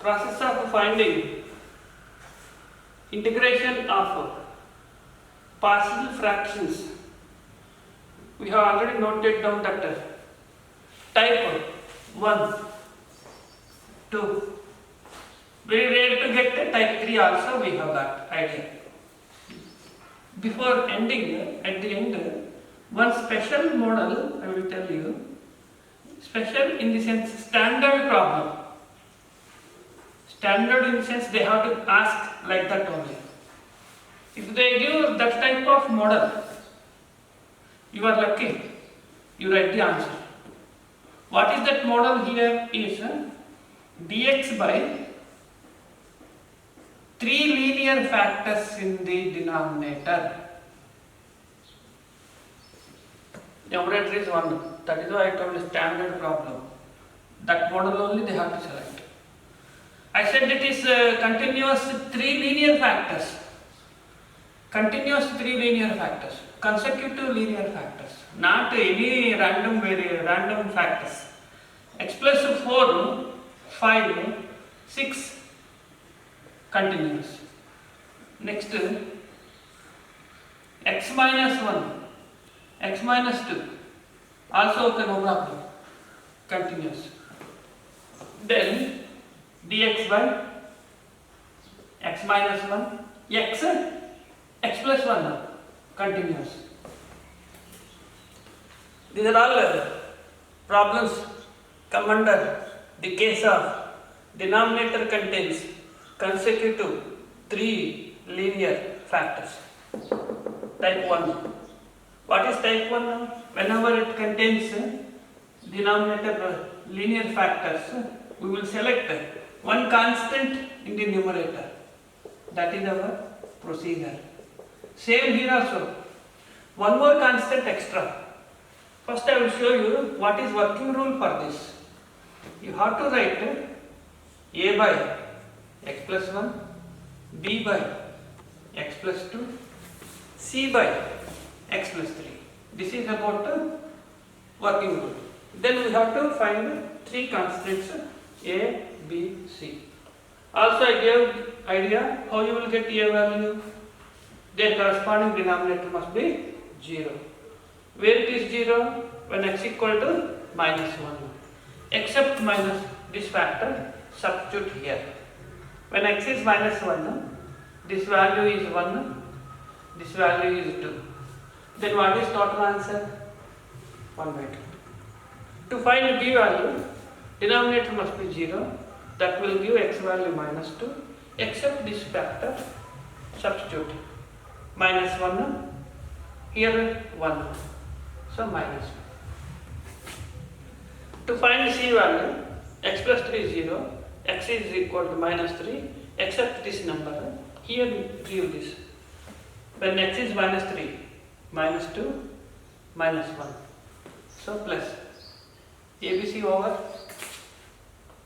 process of finding integration of partial fractions. We have already noted down that type 1, 2. Very rare to get the type 3 also, we have that idea. Before ending, at the end, one special model I will tell you. Special in the sense standard problem. Standard in the sense they have to ask like that only. If they give that type of model, you are lucky, you write the answer. What is that model here is dx by 3 linear factors in the denominator. Numerator is 1. That is why I told you standard problem. That model only they have to select. I said it is continuous 3 linear factors. Continuous 3 linear factors. Consecutive linear factors. Not any random factors. X plus 4, 5, 6 continuous. Next, x minus 1, x minus 2 also okay, no problem, continuous. Then dx by x minus 1, x plus 1 continuous. These are all problems come under the case of denominator contains consecutive 3 linear factors. Type 1. What is type 1 now? Whenever it contains denominator linear factors, we will select one constant in the numerator. That is our procedure. Same here also. One more constant extra. First I will show you what is working rule for this. You have to write a by x plus 1, b by x plus 2, c by x plus 3. This is about working rule. Then we have to find 3 constants a, b, c. Also I gave idea how you will get a value. Their corresponding denominator must be 0. Where it is 0? When x equal to minus 1. Except minus this factor, substitute here. When x is minus 1, this value is 1, this value is 2. Then what is total answer? 1 by 2. To find b value, denominator must be 0. That will give x value minus 2. Except this factor, substitute. Minus 1, here 1. So minus 1. To find c value, x plus 3 is 0. X is equal to minus 3. Except this number, here give this. When x is minus 3, minus 2, minus 1. So plus. ABC over.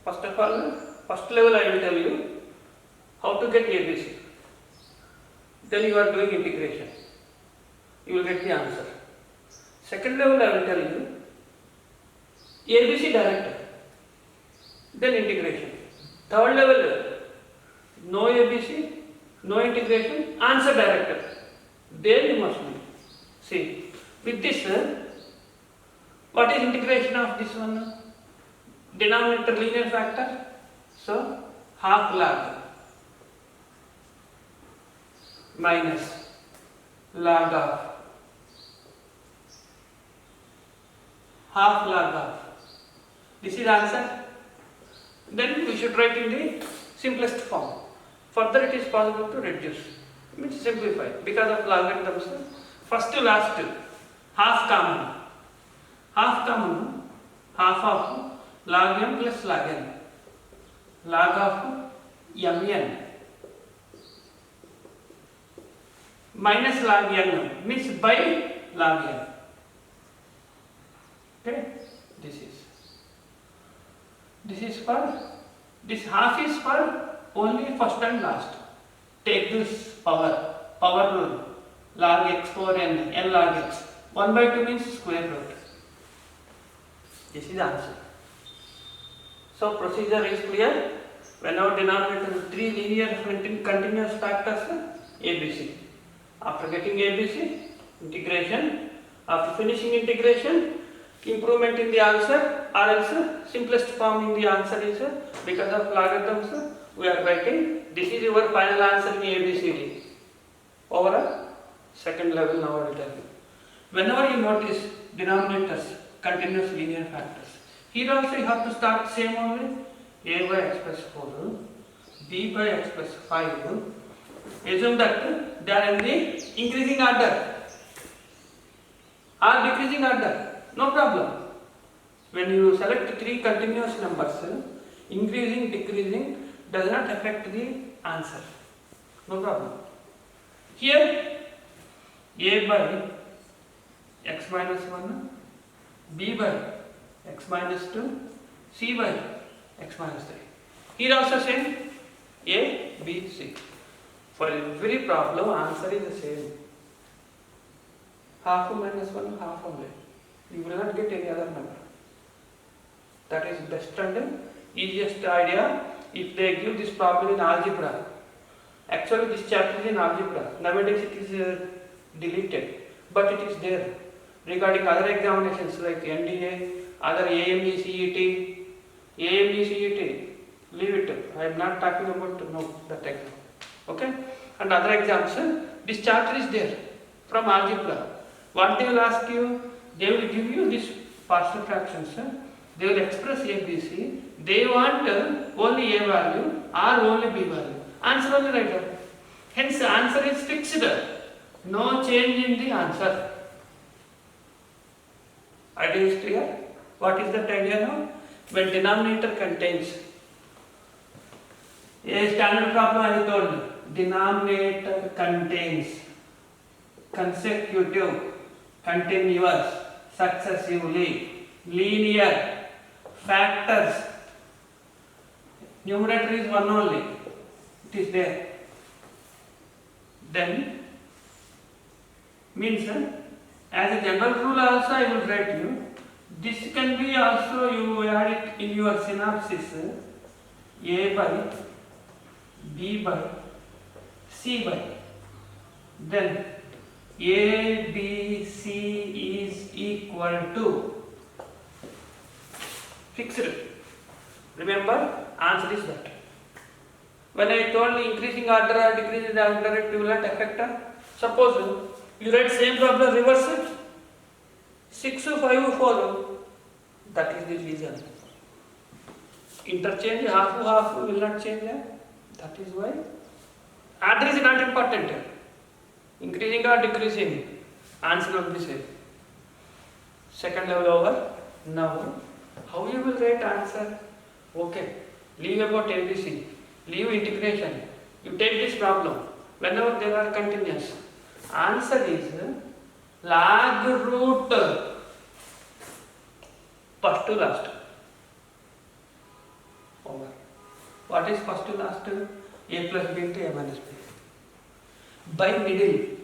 First of all, first level I will tell you how to get ABC. Then you are doing integration. You will get the answer. Second level I will tell you ABC direct. Then integration. Third level, no ABC, no integration, answer directed. There you must be. See, with this, what is integration of this one? Denominator linear factor. So, half log minus log of half log of. This is answer. Then we should write in the simplest form. Further it is possible to reduce, means simplify, because of logarithms. First to last, half common. Half common, half of log m plus log n. Log of mn minus log n means by log n. Okay, this is for, this half is for only first and last. Take this power rule, log x4 n, n log x. 1 by 2 means square root. This is the answer. So procedure is clear. Whenever denominator is 3 linear continuous factors, ABC. After getting ABC, integration. After finishing integration, improvement in the answer, or else simplest form in the answer is because of logarithms we are writing. This is your final answer in ABCD. Over a second level now I will tell you. Whenever you notice denominators, continuous linear factors, here also you have to start same only. A by x plus 4, b by x plus 5. Assume that they are in the increasing order or decreasing order. No problem. When you select three continuous numbers, increasing, decreasing does not affect the answer. No problem. Here, a by x minus 1, b by x minus 2, c by x minus 3. Here also same, a, b, c. For every problem, answer is the same. Half minus 1, half only. You will not get any other number. That is best and easiest idea if they give this problem in algebra. Actually, this chapter is in algebra. Nowadays it is deleted, but it is there. Regarding other examinations like NDA, other AME, CET, leave it. I am not talking about that exam. Okay? And other exams, this chapter is there from algebra. What they will ask you, they will give you this partial fractions. They will express ABC. They want only A value or only B value. Answer only right here. Hence, the answer is fixed. No change in the answer. Idea is clear? What is that idea now? When denominator contains a standard problem, I told you. Denominator contains consecutive, continuous, successively, linear factors. Numerator is one only. It is there. Then means as a general rule also I will write you. This can be also you add it in your synopsis. A by B by C by. Then A, B, C is equal to fixed. Remember, answer is that. When I told increasing order or decreasing order, it will not affect. Suppose you write same problem, reverse it. 6, 5, 4. That is the reason. Interchange, half will not change. That is why. Order is not important. Increasing or decreasing, answer will be same. Second level over. Now, how you will write answer? Okay. Leave about ABC. Leave integration. You take this problem. Whenever they are continuous, answer is log root first to last. Over. What is first to last? A plus B into A minus B. By middle.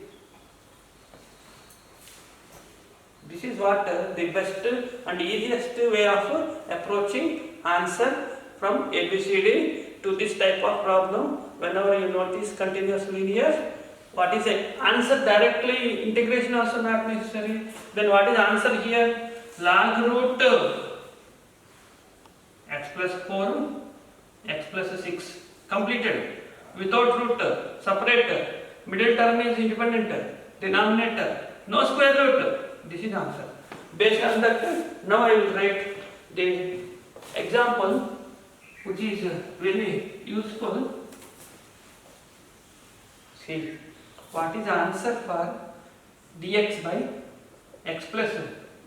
This is what the best and easiest way of approaching answer from ABCD to this type of problem. Whenever you notice continuous linear, what is the answer directly? Integration also not necessary. Then what is answer here? Log root x plus 4, x plus 6. Completed. Without root, separate. Middle term is independent. Denominator, no square root. This is answer. Based on that, now I will write the example which is very useful. See, what is the answer for dx by x plus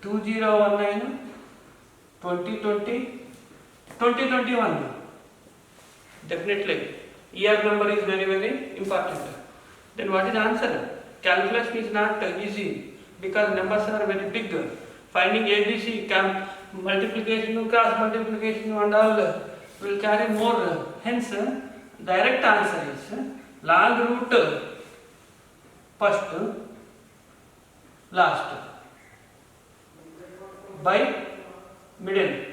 2019, 2020, 2021? Definitely, year number is very important. Then what is the answer? Calculation is not easy because numbers are very big. Finding ABC, multiplication, cross multiplication and all will carry more. Hence, direct answer is log root first, last by middle.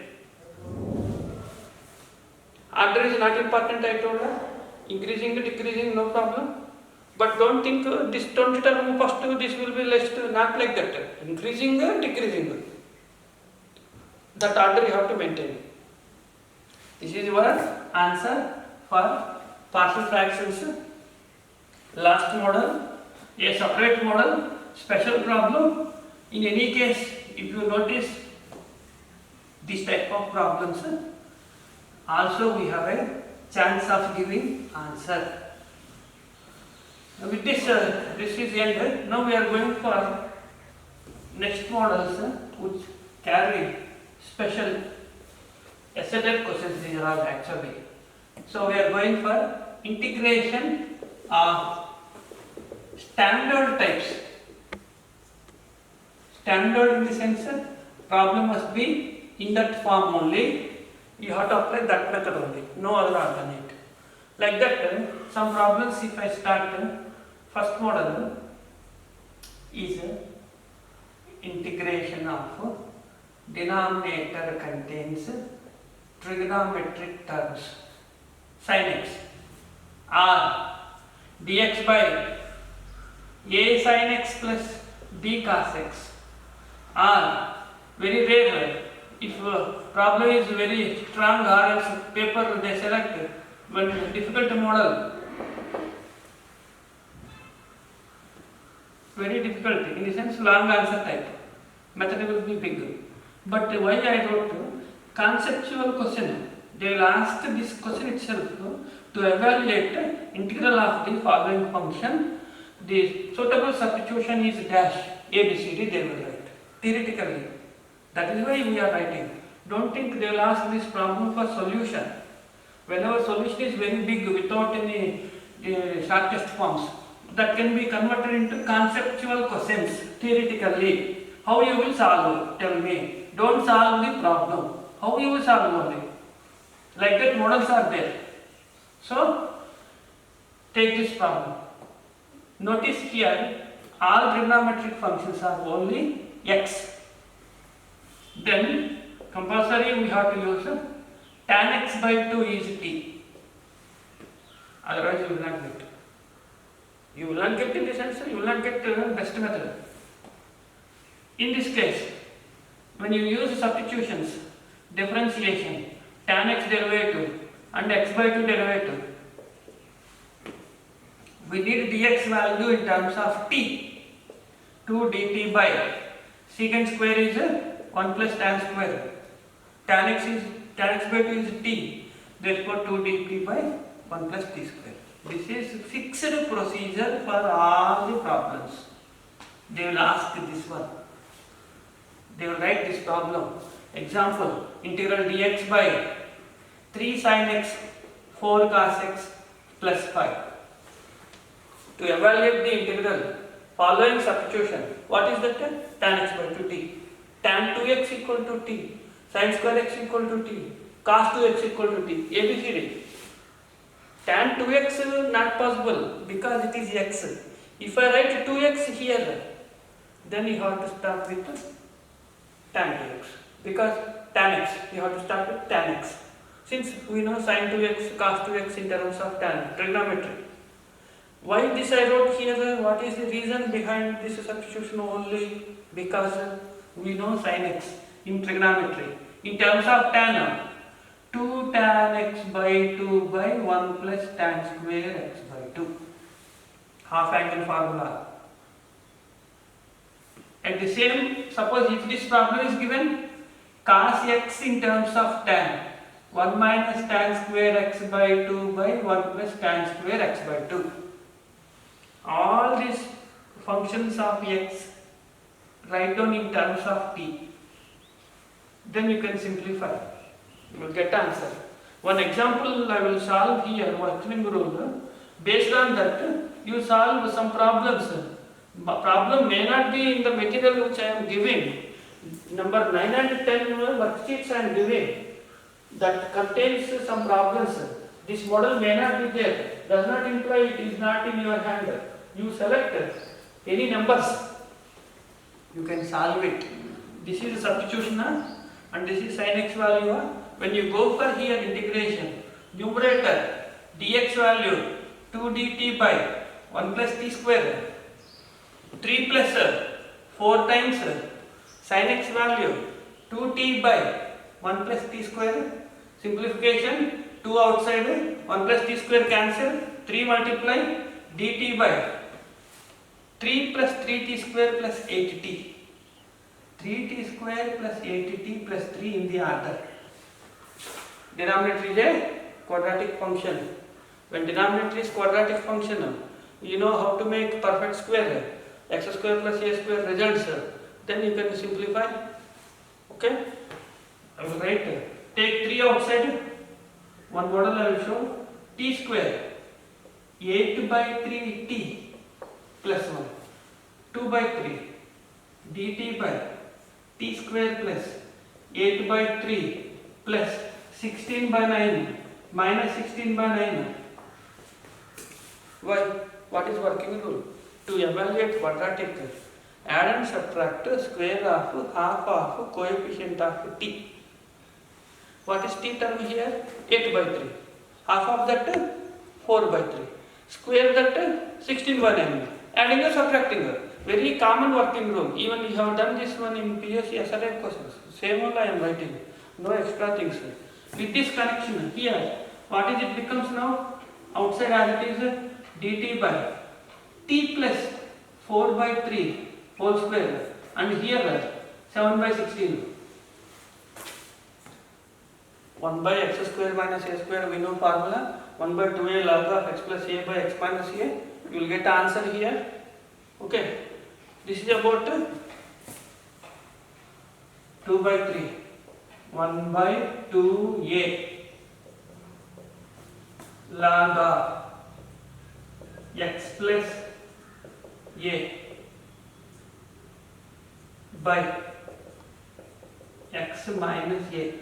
Order is not important, I told her. Increasing, decreasing, no problem. But don't think this 20 term first, this will be less, not like that. Increasing, decreasing. That order you have to maintain. This is your answer for partial fractions. Last model, a separate model, special problem. In any case, if you notice this type of problems, also we have a chance of giving answer. With this, this is ended. Now we are going for next models which carry special SLF questions. These are all actually. So we are going for integration of standard types. Standard in the sense problem must be in that form only. You have to apply that method only, no other alternate. Like that, some problems if I start, first model is integration of denominator contains trigonometric terms sin x or dx by a sin x plus b cos x, or very rare if problem is very strong or else paper they select when difficult model, very difficult in the sense long answer type, method will be big. But why I wrote conceptual question, they will ask this question itself to evaluate integral of the following function. The suitable substitution is dash ABCD, they will write theoretically. That is why we are writing. Don't think they will ask this problem for solution. Whenever solution is very big without any shortest forms, that can be converted into conceptual questions theoretically. How you will solve? Tell me. Don't solve the problem. How you will solve only? Like that models are there. So take this problem. Notice here all trigonometric functions are only x. Then compulsory we have to use tan x by 2 is t. Otherwise you will not get. You will not get in the sense, you will not get best method. In this case, when you use substitutions, differentiation, tan x derivative and x by 2 derivative, we need dx value in terms of t. 2 dt by secant square is 1 plus tan square. Tan x by 2 is t. Therefore 2 dt by 1 plus t square. This is fixed procedure for all the problems. They will ask this one. They will write this problem. Example, integral dx by 3 sin x 4 cos x plus 5. To evaluate the integral, following substitution. What is that? Tan x by 2t. Tan 2x equal to t. Sin square x equal to t. Cos 2x equal to t. ABCD. Tan 2x is not possible because it is x. If I write 2x here, then you have to start with tan 2x. Because tan x, you have to start with tan x. Since we know sin 2x, cos 2x in terms of tan, trigonometry. Why this I wrote here? What is the reason behind this substitution only? Because we know sin x in trigonometry. In terms of tan, 2 tan x by 2 by 1 plus tan square x by 2. Half angle formula. At the same, suppose if this problem is given cos x in terms of tan, 1 minus tan square x by 2 by 1 plus tan square x by 2. All these functions of x write down in terms of t. Then you can simplify. You will get answer. One example I will solve here, working rule. Based on that, you solve some problems. Problem may not be in the material which I am giving. Number 9 and 10 worksheets I am giving. That contains some problems. This model may not be there. Does not imply it is not in your hand. You select any numbers. You can solve it. This is a substitution and this is sin x value. When you go for here integration, numerator dx value 2 dt by 1 plus t square, 3 plus 4 times sin x value 2t by 1 plus t square, simplification 2 outside 1 plus t square cancel, 3 multiply dt by 3 plus 3t square plus 8t, 3t square plus 8t plus 3 in the order. Denominator is a quadratic function. When denominator is quadratic function, you know how to make perfect square, x square plus a square results, then you can simplify. Okay, I will write, take 3 outside, one model I will show, t square 8 by 3 t plus 1, 2 by 3 dt by t square plus 8 by 3 plus 16 by 9 minus 16 by 9. Why? What is working rule? To evaluate quadratic, add and subtract square of half of coefficient of t. What is t term here? 8 by 3. Half of that 4 by 3. Square that 16 by 9. Adding or subtracting. Very common working rule. Even we have done this one in PSC SRM questions. Same only I am writing. No extra things. With this connection here, what is it becomes now? Outside as it is dt by t plus 4 by 3 whole square, and here 7 by 16. 1 by x square minus a square, we know formula. 1 by 2a log of x plus a by x minus a. You will get answer here. Okay. This is about 2 by 3. 1 by 2a log of x plus a by x minus a.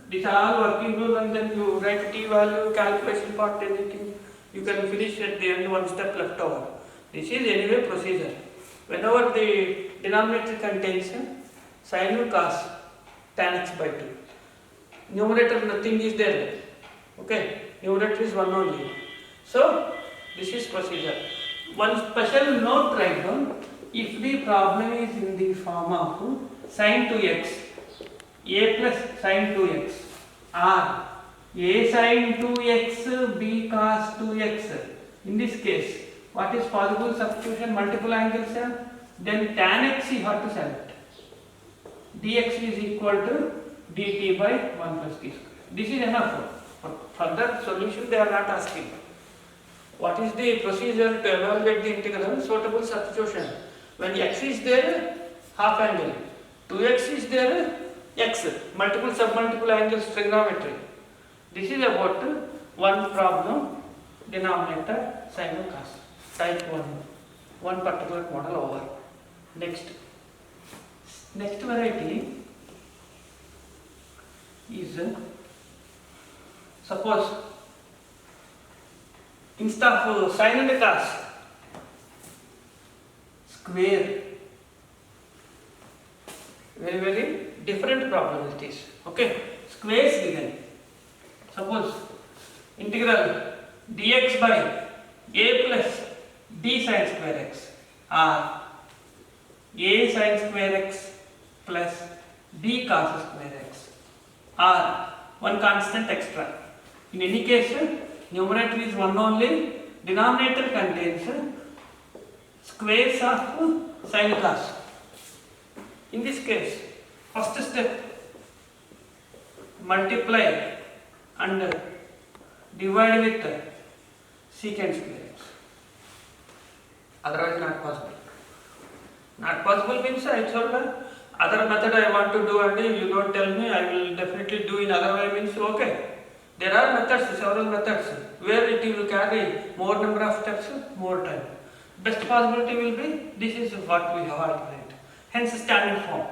These are all working rule, and then you write t value, calculation part, anything. You can finish at the end, one step left over. This is anyway procedure. Whenever the denominator contains sin or cos tan x by 2. Numerator nothing is there. Okay, numerator is 1 only. So this is procedure. One special note write down, if the problem is in the form of sin 2x, a plus sin 2x, or a sin 2x, b cos 2x. In this case, what is possible substitution? Multiple angles, then tan x you have to select. dx is equal to dt by 1 plus t square. This is enough. For further solution they are not asking. What is the procedure to evaluate the integral? Suitable substitution. When x is there, half angle. 2x is there, x. Multiple submultiple angles, trigonometry. This is about one problem, denominator, sin or cos. Type 1. One particular model over. Next variety is, suppose instead of sin and cos, square. Very different problem it is. Okay, squares given. Suppose integral dx by a plus d sin square x, or a sin square x plus d cos square x, or one constant extra. In any case, numerator is 1 only, denominator contains squares of sin cos. In this case, first step, multiply and divide with secant square x. Otherwise not possible. Not possible means I told other method I want to do, and you don't tell me, I will definitely do in other way means okay. There are methods, several methods, where it will carry more number of steps, more time. Best possibility will be, this is what we have outlined. Hence standard form.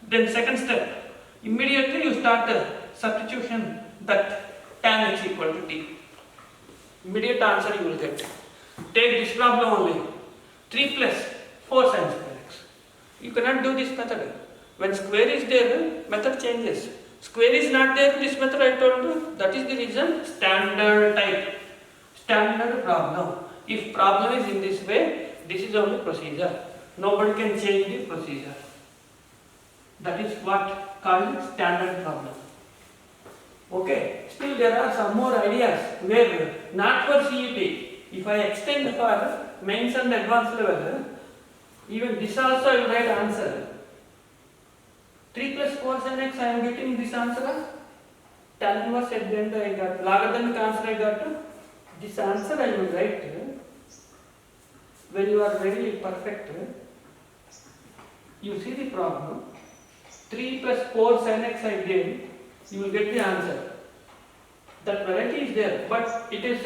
Then second step, immediately you start substitution that tan x equal to t. Immediate answer you will get. Take this problem only. 3 plus 4 sin square x. You cannot do this method. When square is there, method changes. Square is not there in this method, I told you. That is the reason standard type. Standard problem. If problem is in this way, this is only procedure. Nobody can change the procedure. That is what called standard problem. Okay. Still there are some more ideas where not for CET. If I extend for mains and advanced level, even this also I will write answer. 3 plus 4 sin x, I am getting this answer. Tan inverse at the end I got. Logarithmic answer I got. This answer I will write when you are very perfect. You see the problem. 3 plus 4 sin x I gave. You will get the answer. That variety is there, but it is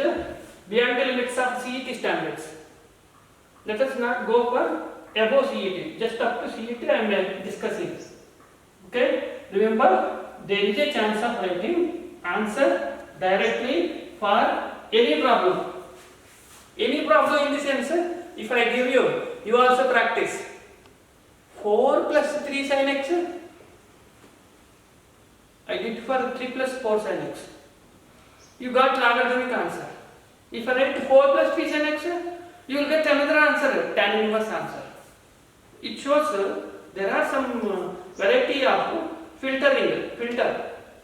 beyond the limits of CET standards. Let us not go for above CET. Just up to CET I am discussing. Okay? Remember, there is a chance of writing answer directly for any problem. Any problem in the sense, if I give you, you also practice. 4 plus 3 sin x, I did for 3 plus 4 sin x. You got logarithmic answer. If I write 4 plus 3 sin x, you will get another answer, tan inverse answer. It shows there are some variety of filter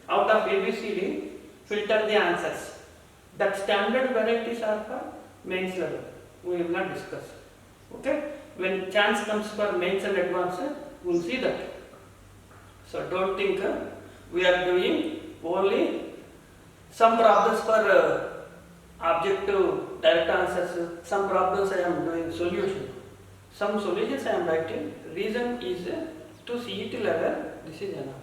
out of ABCD, filter the answers. That standard varieties are for mains level. We will not discuss. Okay? When chance comes for mains and advanced, we will see that. So don't think we are doing only some problems for objective direct answers. Some problems I am doing solution. Some solutions I am writing. Reason is to CET level, this is enough.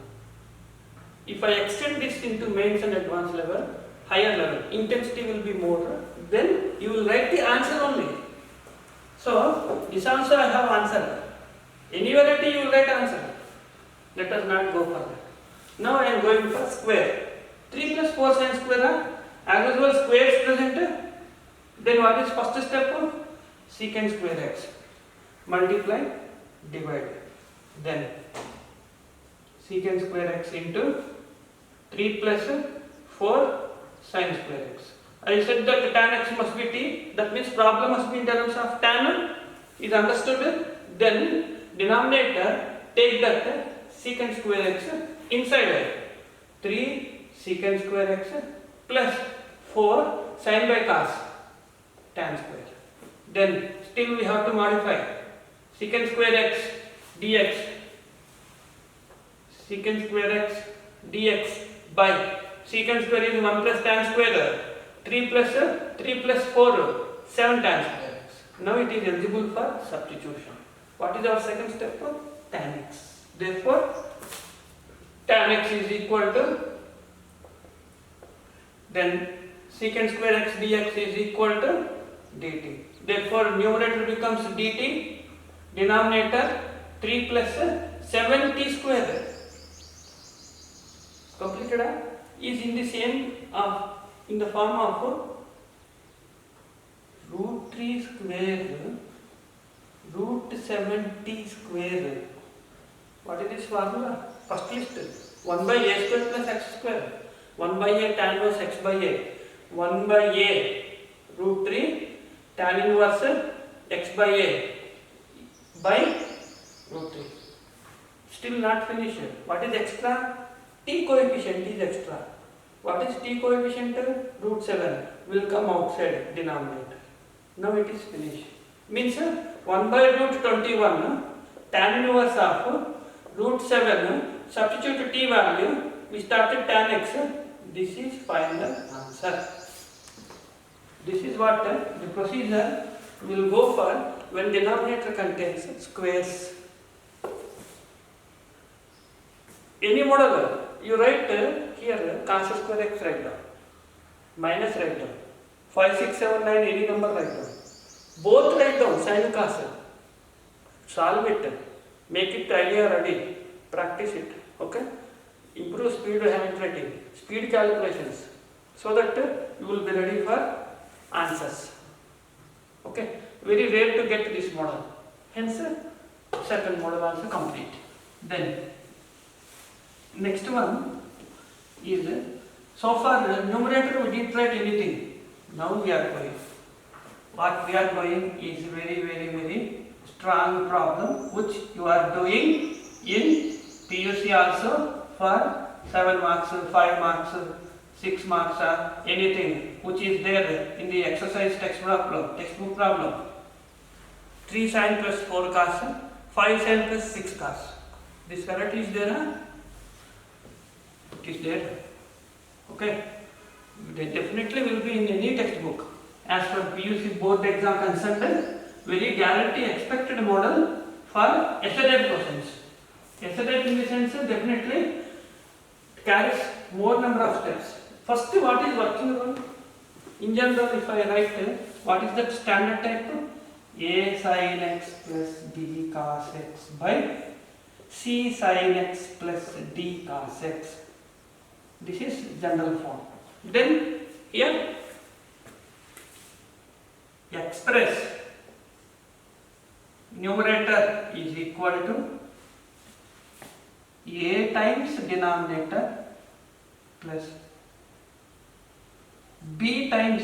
If I extend this into mains and advanced level, higher level, intensity will be more, then you will write the answer only. So, this also I have answer. Any variety you will write answer. Let us not go further. Now I am going for square. 3 plus 4 sin square, as usual square is present. Then what is first step? Secant square x. Multiply, divide. Then secant square x into 3 plus 4 sin square x. I said that tan x must be t. That means problem must be in terms of tan. Is understood? Then denominator, take that secant square x inside it. 3 secant square x plus 4 sin by cos tan square. Then still we have to modify secant square x dx. Secant square x dx by secant square is 1 plus tan square. 3 plus 4 7 tan square x. Now it is eligible for substitution. What is our second step? Tan x. Therefore tan x is equal to, then secant square x dx is equal to dt. Therefore numerator becomes dt, denominator 3 plus 7t square. Completed is in the same in the form of root 3 square root 7t square. What is this formula? First list 1 by a square plus x square. 1 by a tan inverse x by a. 1 by a root 3 tan inverse x by a by root 3. Still not finished. What is extra? T coefficient is extra. What is t coefficient? Root 7 will come outside denominator. Now it is finished. Means 1 by root 21 tan inverse of root 7, substitute t value, we started tan x. This is final answer. This is what the procedure will go for when denominator contains squares. Any model, you write here cos square x write down, minus write down, 5, 6, 7, 9 any number write down. Both write down sin cos. Solve it, make it idea ready, practice it. Okay? Improve speed handwriting, speed calculations, so that you will be ready for answers. Okay? Very rare to get this model. Hence, second model also complete. Then next one, is so far numerator we didn't write anything. Now we are going. What we are going is very strong problem which you are doing in PUC also for 7 marks, 5 marks, 6 marks or anything which is there in the exercise textbook problem. 3 sin plus 4 cos, 5 sin plus 6 cos. This correct is there? Huh? It is there. Okay. They definitely will be in any textbook. As per PUC board exam concerned, very guarantee expected model for essay questions. Essay in the sense definitely carries more number of steps. First, what is working rule? In general, if I write, what is that standard type? A sin x plus b cos x by c sin x plus d cos x. This is general form. Then here express numerator is equal to a times denominator plus b times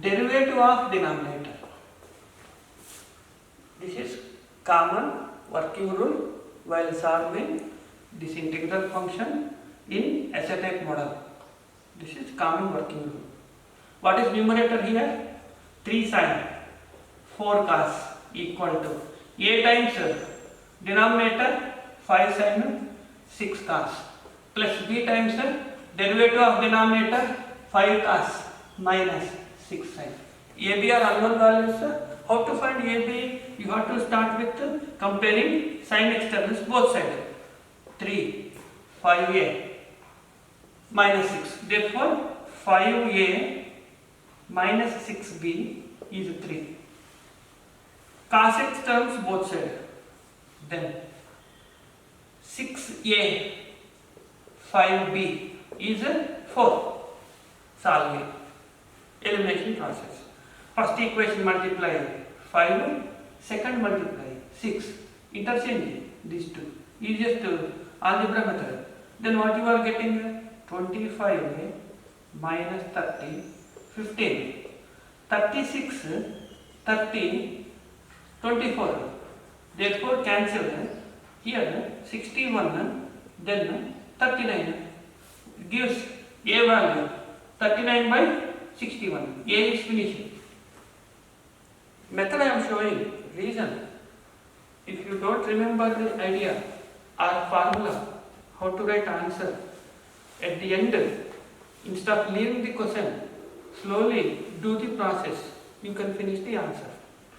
derivative of denominator. This is common working rule while solving this integral function in essay type model. This is common working rule. What is numerator here? 3 sin 4 cos equal to a times denominator 5 sin 6 cos plus b times derivative of denominator 5 cos minus 6 sin. AB are unknown values. How to find AB? You have to start with comparing sin externals both sides. 3 5a minus 6. Therefore 5a minus 6b is 3. Cos x terms both sides. Then 6a 5b is 4. Solving. Elimination process. First equation multiply 5, second multiply 6. Interchange these two. Easiest algebra method. Then what you are getting? 25 minus 30, 15. 36, 30, 24. Therefore cancel. Here 61, then 39. Gives a value 39 by 61. A is finished. Method I am showing. Reason. If you don't remember the idea or formula, how to write answer, at the end, instead of leaving the question, slowly do the process. You can finish the answer.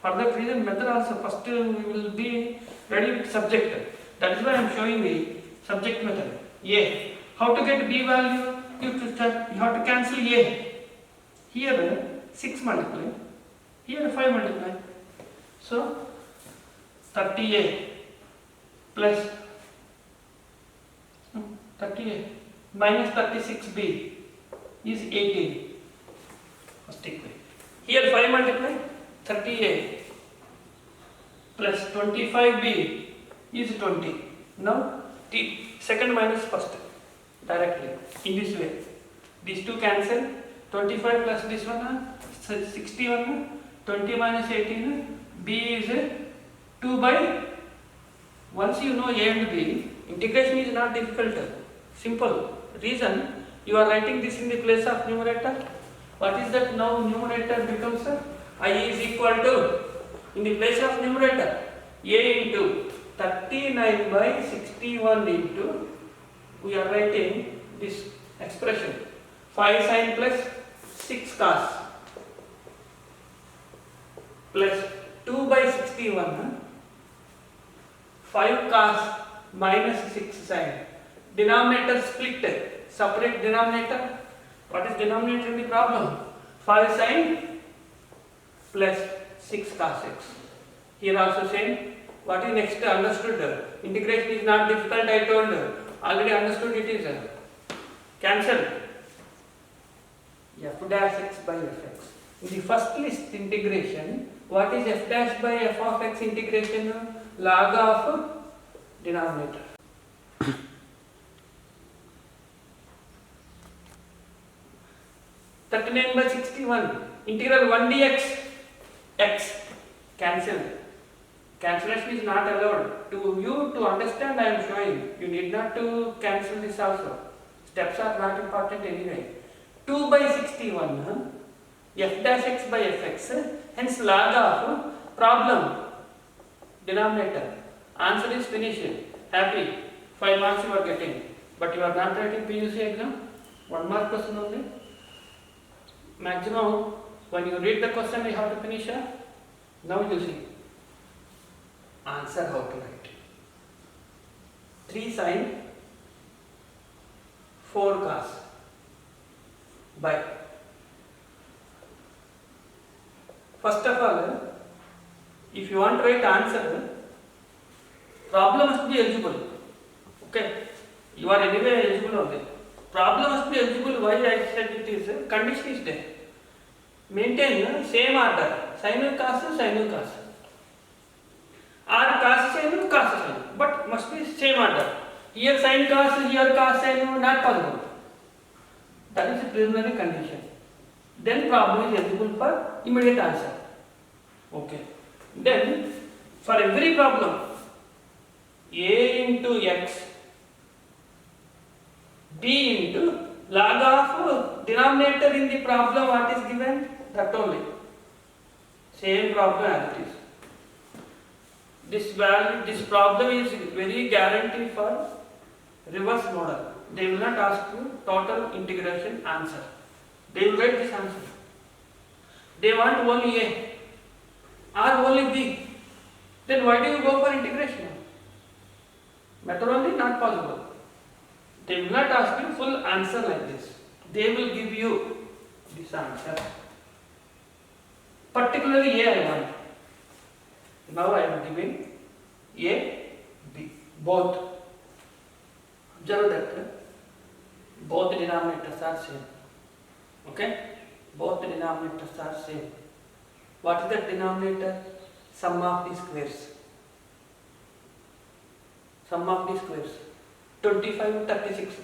For that reason, method also first we will be ready with subject. That is why I am showing the subject method. A. How to get B value? You have to cancel A. Here 6 multiply. Here 5 multiply. So 30A plus 30A minus 36B is 18. First equation. Here 5 multiply 30A plus 25B is 20. Now T second minus first directly in this way. These two cancel. 25 plus this one 61. 20 minus 18. B is 2 by. Once you know A and B, integration is not difficult. Simple. Reason, you are writing this in the place of numerator. What is that? Now numerator becomes I is equal to, in the place of numerator, A into 39 by 61 into, we are writing this expression 5 sin plus 6 cos plus 2 by 61 5 cos minus 6 sin. Denominator split, separate denominator. What is denominator in the problem? 5 sin plus 6 cos x. Here also same. What is next? Understood. Integration is not difficult, I told. Already understood it is. Cancel. F dash x by fx. In the first list integration, what is f dash by f of x integration? Log of denominator. 39 by 61. Integral 1 dx. X. Cancel. Cancellation is not allowed. To you to understand, I am showing. You need not to cancel this also. Steps are not important anyway. 2 by 61. F dash x by fx. Hence log of problem. Denominator. Answer is finished. Happy. 5 marks you are getting. But you are not writing PUC exam. 1 mark question only. Maximum, when you read the question, you have to finish. Now you see. Answer how to write. 3 sin 4 cos by. First of all, if you want to write answer, problem must be eligible. Okay, you are anyway eligible only. Problem must be eligible. Why I said it is condition is there. Maintain same order. Sin cos, sin cos. Or cos sin, cos sin. But must be same order. Here sin cos, here cos sin, not possible. That is a preliminary condition. Then problem is eligible for immediate answer. Okay. Then for every problem, a into x, b into log of denominator in the problem what is given, that only. Same problem as it is. This value, this problem is very guaranteed for reverse model. They will not ask you total integration answer. They will write this answer. They want only A or only B. Then why do you go for integration? Method only not possible. They will not ask you full answer like this. They will give you this answer. Particularly A I want. Now I am giving A, B, both. Observe that both denominators are same. Okay? Both denominators are same. What is the denominator? Sum of the squares. Sum of the squares. 25, 36,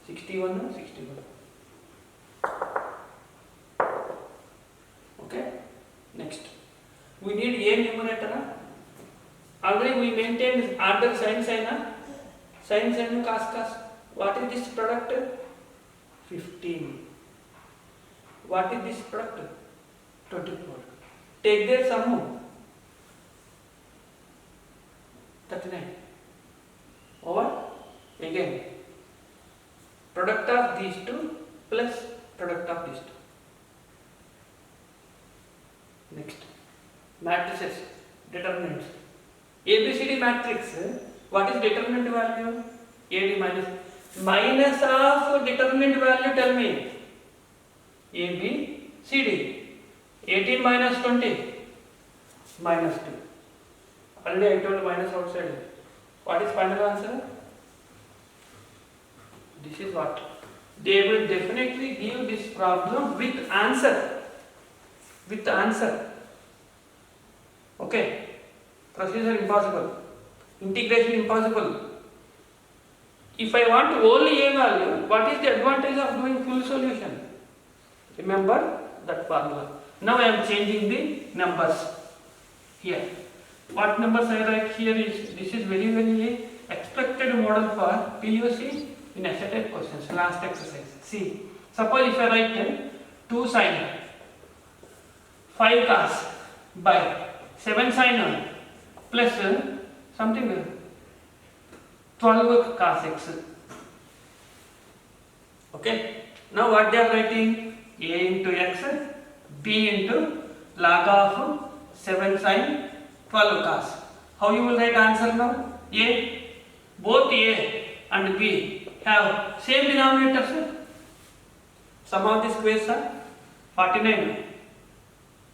61, 61. Okay? Next. We need A numerator. Already we maintained order sin, sin, cos. What is this product? 15. What is this product? 24. Take their sum. 39. Over. Again. Product of these two plus product of these two. Next. Matrices. Determinants. ABCD matrix. What is determinant value? AD minus of determinant value, tell me. AB, CD. 18 minus 20. Minus 2. Already I told minus outside. What is final answer? This is what? They will definitely give this problem with answer. With answer. Okay. Procedure impossible. Integration impossible. If I want only A value, what is the advantage of doing full solution? Remember that formula. Now I am changing the numbers here. What numbers I write here is, this is very expected model for PUC in accepted questions, last exercise. See, suppose if I write 2 sin 5 cos by 7 sin plus something 12 cos x. Okay. Now what they are writing? A into x, b into log of 7 sin 12 cos. How you will write answer now? A, both A and B have same denominators. Sum of the squares are 49,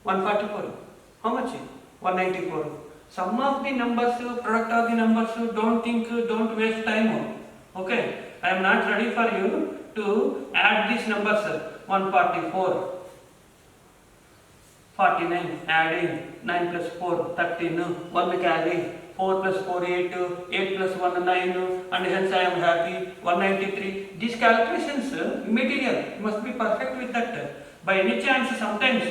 144. How much? 194. Sum of the numbers, product of the numbers, don't waste time. Okay, I am not ready for you to add these numbers. 144, 49, adding 9 plus 4, 13, 1 carry, 4 plus 4, 8, 8 plus 1, 9, and hence I am happy, 193. These calculations, immaterial, must be perfect with that. By any chance, sometimes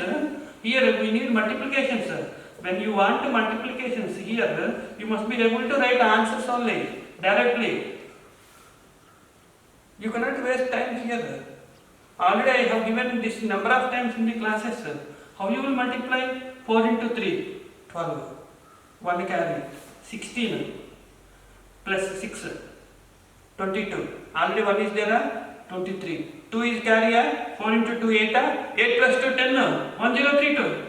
here we need multiplications. When you want multiplications here, you must be able to write answers only directly. You cannot waste time here. Already I have given this number of times in the classes. How you will multiply? 4 into 3, 12. 1 carry, 16 plus 6, 22. Already 1 is there, 23. 2 is carry, 4 into 2, 8, 8 plus 2, 10, 1032.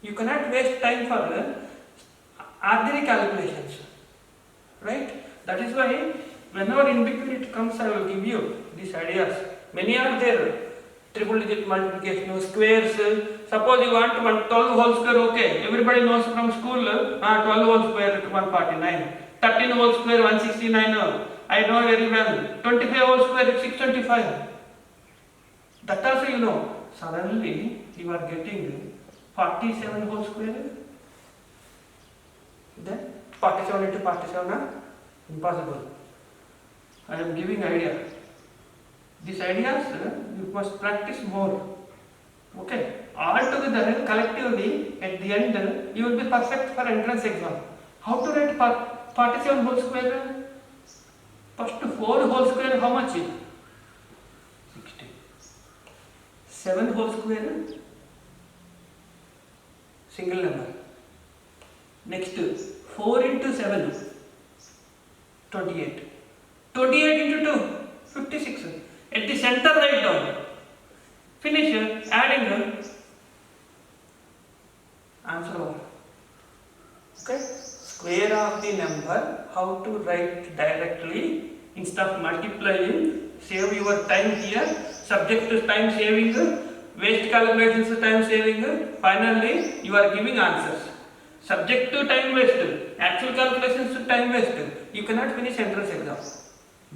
You cannot waste time for ordinary calculations, right? That is why whenever in between it comes, I will give you these ideas. Many are there. Triple digit multiplication, squares. Suppose you want 12 whole square, okay. Everybody knows from school, 12 whole square 149. 13 whole square 169. I know very well. 25 whole square 625. That also you know. Suddenly you are getting 47 whole square. Then 47 into 47, impossible. I am giving idea. These ideas you must practice more. Okay. All together, collectively, at the end, you will be perfect for entrance exam. How to write 47 whole square? First 4 whole square, how much? 60. 7 whole square, single number. Next, 4 into 7, 28. 28 into 2, 56. At the center, write down. Finish adding. Answer over. Okay? Square of the number, how to write directly instead of multiplying. Save your time here. Subject to time saving. Waste calculations time saving. Finally, you are giving answers. Subject to time waste. Actual calculations to time waste. You cannot finish entrance exam.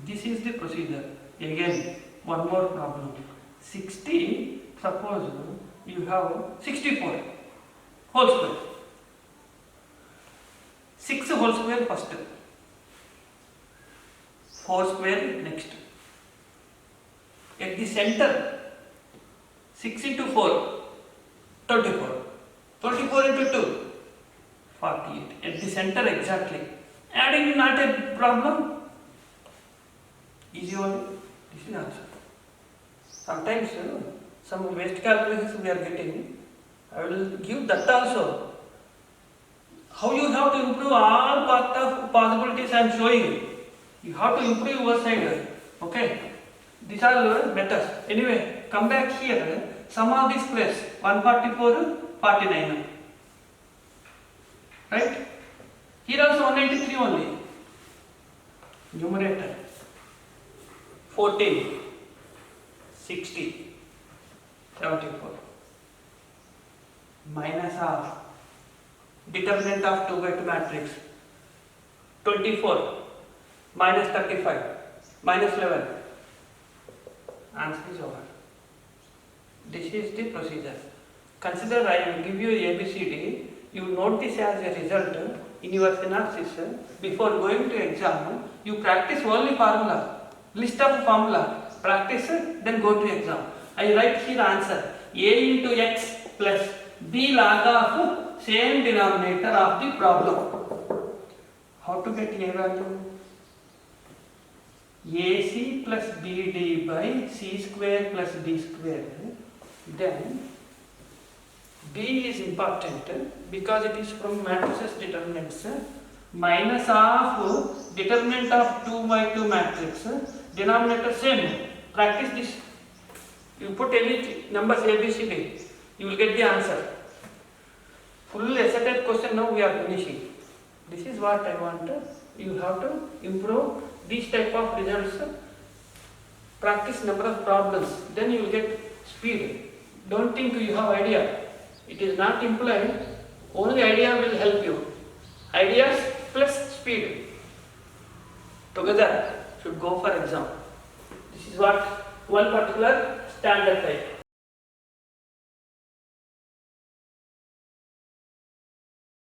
This is the procedure. Again, one more problem. 60, suppose you have 64 whole square. 6 whole square first. 4 square next. At the center, 6 into 4, 24. 24 into 2, 48. At the center exactly. Adding not a problem. Easy only. This is answer. Sometimes some waste calculations we are getting. I will give that also. How you have to improve all part of possibilities I am showing. You have to improve your side. Okay. These are methods. Anyway, come back here. Sum of this place 144, 49. Right? Here also 193 only. Numerator 14, 60, 74. Minus of determinant of 2 by 2 matrix 24 minus 35 minus 11. Answer is over. This is the procedure. Consider I will give you ABCD. You note this as a result in your synopsis. Before going to exam, you practice only formula. List of formula. Practice, then go to exam. I write here answer. A into x plus b log of same denominator of the problem. How to get A value? AC plus BD by C square plus D square. Then B is important because it is from matrices determinants. Minus of determinant of 2 by 2 matrix. Denominator same. Practice this. You put any numbers ABCD, you will get the answer. Full essay question now we are finishing. This is what I want. You have to improve these type of results. Practice number of problems. Then you will get speed. Don't think you have idea. It is not implied. Only idea will help you. Ideas plus speed. Together should go for exam. This is what one particular standard type.